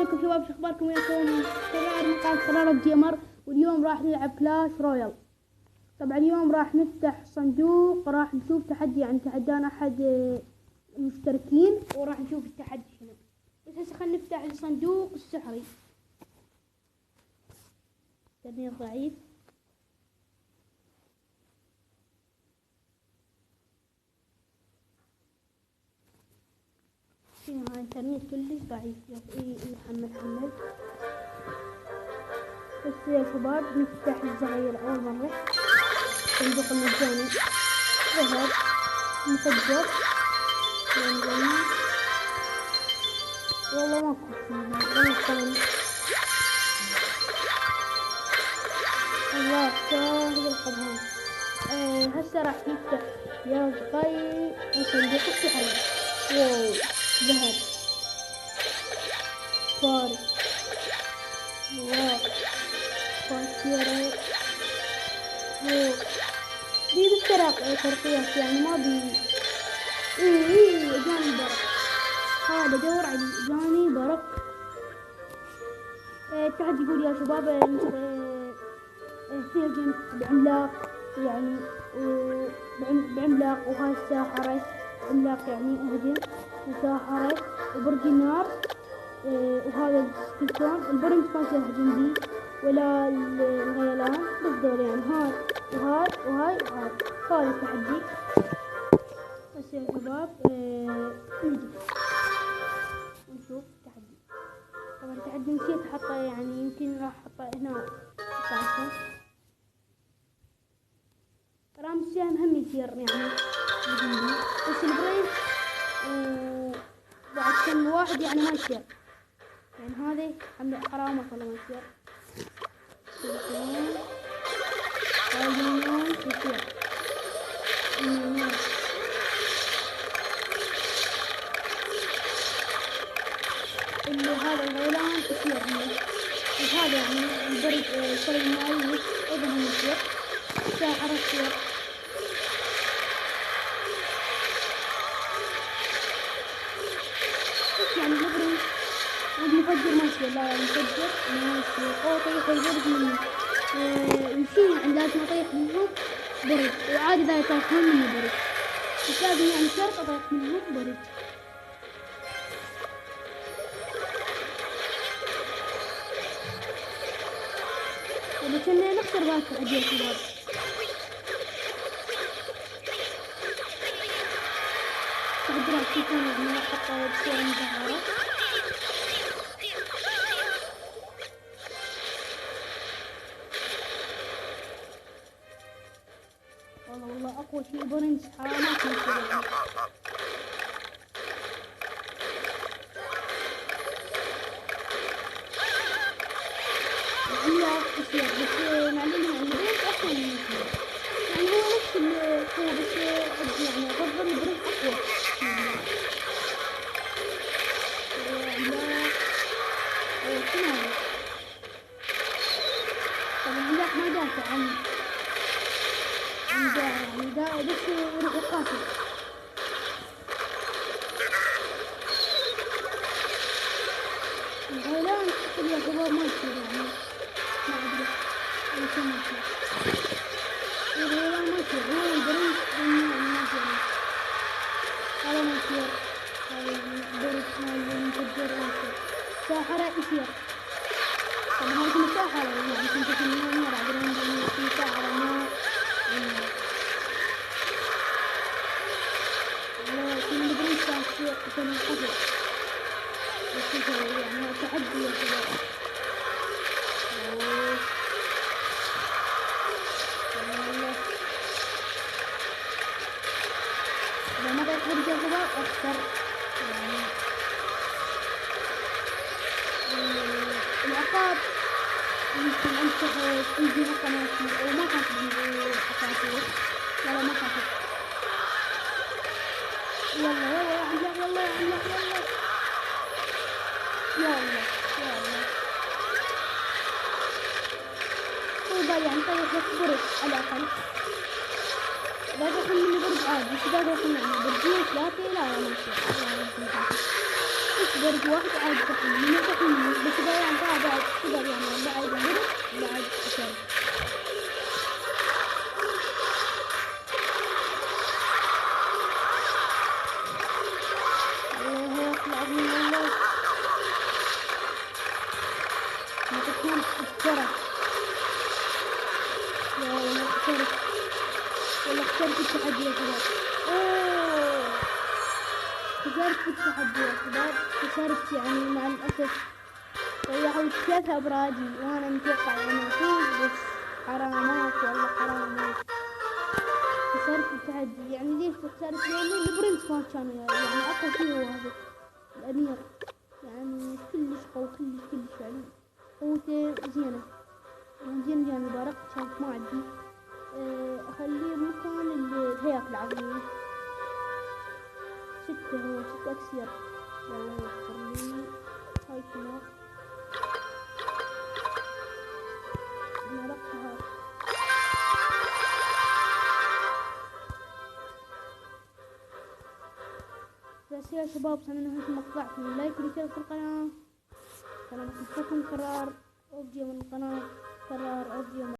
كيفكم شباب؟ شو اخباركم؟ وياكم كرار من قناة قرار جيمر، واليوم راح نلعب كلاش رويال. طبعا اليوم راح نفتح صندوق، راح نشوف تحدي، يعني تحدانا احد المشتركين، وراح نشوف التحدي شنو. بس هسه خلينا نفتح الصندوق السحري. تنين ضعيف. شنو هاي؟ انترنت كلش ضعيف. حمل. بس يا شباب نفتح الزراير اول مرة. صندوق المجاني، ذهب، مفجر، والله ماكو الله شاهد القبهان. هسه راح نفتح يا صغير الصندوق السحري. واو، ذهب، فارس، واو، فاكهة، واو. دي ترقيات، يعني ما بي. جاني برق. هذا دور علي، جاني برق. التحدي يقول يا شباب تهجم بعملاق، يعني بعملاق، وهاي الساحرة عملاق، يعني اهجم وساحرة وبرج النار. وهذا السكلتون البرنس ما يهجم بي ولا الغيلان، بس دول يعني هاي وهاي. هذا التحدي. بس يا شباب نجي ونشوف التحدي. طبعا التحدي نسيت احطه، يعني يمكن راح احطه هنا. رام السهم هم يصير يعني جنبي، بس البرنس وبعد كم واحد يعني ما يصير، يعني هذه حرام والله ما يصير. اللي هذا الغيلان يصير هذا يعني البرد شوي ماي ايضا هم يصير. ساحرة يصير. يعني البرد والمفجر ما يصير، لا المفجر ما يصير. طيح البرد مني. يمشي يعني لازم اطيح منهم برد، وعادي ذا يطيحون مني برد، بس لازم يعني شرط اطيح منهم برد. كنا نخسر باكر عدية شباب. تقدروا تشوفون يعني حتى بصورة مظهرة. والله اقوى شيء برنس حرامات يعني. العملاق يصير، بس معلومة يعني البرنس احسن من العملاق، يعني هو نفس القوة، بس يعني افضل البرنس اقوى من العملاق. العملاق شنو هذا؟ طبعا العملاق ما دافع عن يعني بس يروح يقاتل. الغيلان يا شباب ما يصير، يعني ما أدري يمكن ما يصير. الغيلان ما يصير، هو البرنس ما يصير. هذا ما يصير، هذا البرنس المفجر ما يصير. ساحرة يصير. طبعا هذا كله ساحرة، يعني كنت في النهاية بعد رندم في ساحرة ما لكن البرنس كان يصير قتل القتل. يعني تحدي يا شباب. إذا ما طيح برج يا شباب أخسر. يعني العقاب يمكن أنت تنزل قناتي، وما كانت تنزل حساسية. لا ما كانت. يلا يا عملاق، يلا يا عملاق، يلا. هو يعني طيح لك برج على الأقل. لا تدخل مني برج عادي، بس لا تدخل مني برجين ثلاثة. لا ما يصير. درجة واحد عاد تقييم من تقييم بس إذا يعني بعد تقدر يعني بعد غلط بعد خسر. الله يطلع من الله ما تكون الترى يا والله خسرت والله خسرت التحدي يا شباب. خسرت في التحدي يا شباب خسرت يعني مع الأسف ضيعوا 3 أبراجي وأنا متوقع يعني أفوز بس حرامات والله حرامات. خسرت التحدي يعني ليش خسرت؟ لأن البرنس ما كان يعني أقوى شيء هو هذا الأمير يعني كلش قوي كلش يعني قوته زينة يعني زين البارق كانت ما عندي. أخليه مكان الهياكل العظيمة 6 هو 6 أكسير يعني أخليه هاي كنا مرقها. بس يا شباب سننهي المقطع في لايك واشتراك في القناة. سلام عليكم. قرار أرجو من القناة قرار أرجو